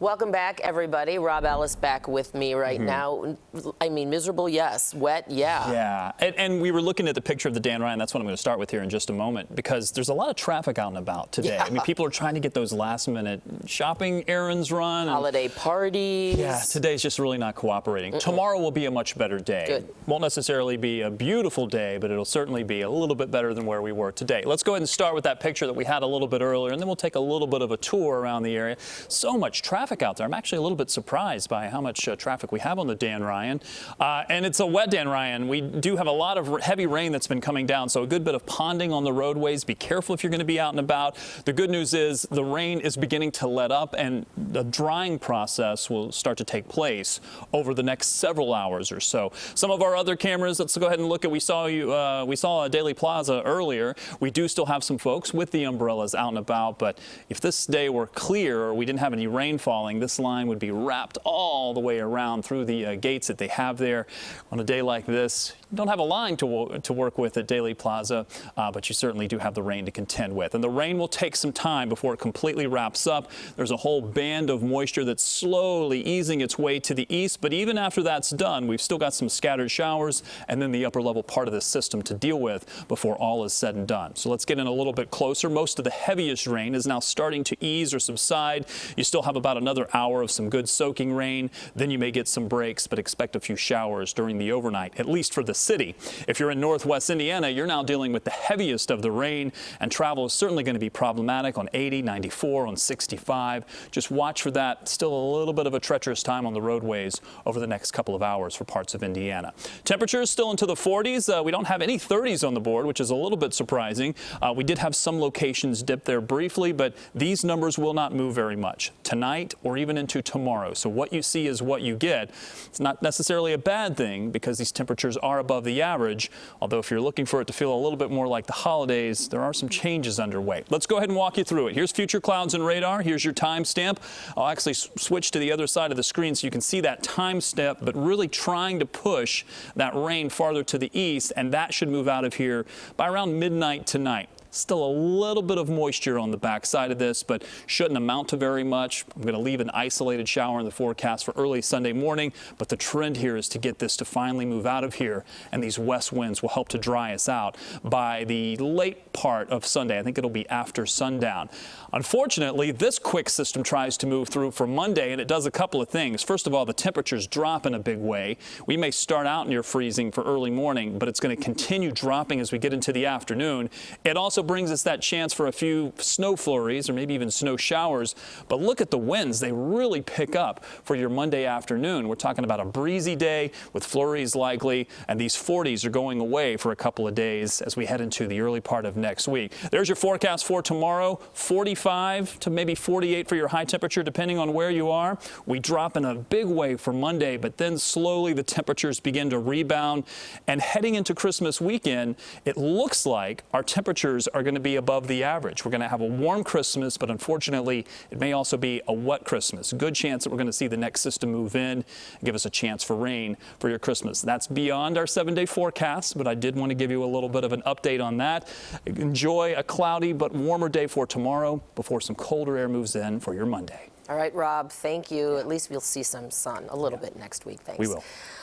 Welcome back, everybody. Robb Ellis back with me right now. I mean, miserable, yes. Wet, yeah. Yeah, and we were looking at the picture of the Dan Ryan. That's what I'm going to start with here in just a moment, because there's a lot of traffic out and about today. Yeah. I mean, people are trying to get those last-minute shopping errands run. Holiday parties. Yeah, today's just really not cooperating. Tomorrow will be a much better day. Good. Won't necessarily be a beautiful day, but it'll certainly be a little bit better than where we were today. Let's go ahead and start with that picture that we had a little bit earlier, and then we'll take a little bit of a tour around the area. So much traffic out there. I'm actually a little bit surprised by how much traffic we have on the Dan Ryan. And it's a wet Dan Ryan. We do have a lot of heavy rain that's been coming down, so a good bit of ponding on the roadways. Be careful if you're going to be out and about. The good news is the rain is beginning to let up, and the drying process will start to take place over the next several hours or so. Some of our other cameras, let's go ahead and look at, we saw Daily Plaza earlier. We do still have some folks with the umbrellas out and about, but if this day were clear or we didn't have any rain falling, this line would be wrapped all the way around through the gates that they have there. On a day like this, you don't have a line to work with at Daily Plaza, but you certainly do have the rain to contend with. And the rain will take some time before it completely wraps up. There's a whole band of moisture that's slowly easing its way to the east, but even after that's done, we've still got some scattered showers and then the upper level part of the system to deal with before all is said and done. So let's get in a little bit closer. Most of the heaviest rain is now starting to ease or subside. You still have about another hour of some good soaking rain. Then you may get some breaks, but expect a few showers during the overnight, at least for the city. If you're in northwest Indiana, you're now dealing with the heaviest of the rain, and travel is certainly going to be problematic on 80, 94, on 65. Just watch for that. Still a little bit of a treacherous time on the roadways over the next couple of hours for parts of Indiana. Temperatures still into the 40s. We don't have any 30s on the board, which is a little bit surprising. We did have some locations dip there briefly, but these numbers will not move very much tonight or even into tomorrow. So what you see is what you get. It's not necessarily a bad thing because these temperatures are above the average, although if you're looking for it to feel a little bit more like the holidays, there are some changes underway. Let's go ahead and walk you through it. Here's future clouds and radar. Here's your timestamp. I'll actually switch to the other side of the screen so you can see that timestamp, but really trying to push that rain farther to the east, and that should move out of here by around midnight tonight. Still a little bit of moisture on the backside of this, but shouldn't amount to very much. I'm going to leave an isolated shower in the forecast for early Sunday morning, but the trend here is to get this to finally move out of here, and these west winds will help to dry us out by the late part of Sunday. I think it'll be after sundown. Unfortunately, this quick system tries to move through for Monday, and it does a couple of things. First of all, the temperatures drop in a big way. We may start out near freezing for early morning, but it's going to continue dropping as we get into the afternoon. It also brings us that chance for a few snow flurries or maybe even snow showers. But look at the winds. They really pick up for your Monday afternoon. We're talking about a breezy day with flurries likely, and these 40s are going away for a couple of days as we head into the early part of next week. There's your forecast for tomorrow. 45 to maybe 48 for your high temperature, depending on where you are. We drop in a big way for Monday, but then slowly the temperatures begin to rebound. And heading into Christmas weekend, it looks like our temperatures are going to be above the average. We're going to have a warm Christmas, but unfortunately, it may also be a wet Christmas. Good chance that we're going to see the next system move in and give us a chance for rain for your Christmas. That's beyond our 7-day forecast, but I did want to give you a little bit of an update on that. Enjoy a cloudy but warmer day for tomorrow before some colder air moves in for your Monday. All right, Rob, thank you. At least we'll see some sun a little bit next week. Thanks. We will.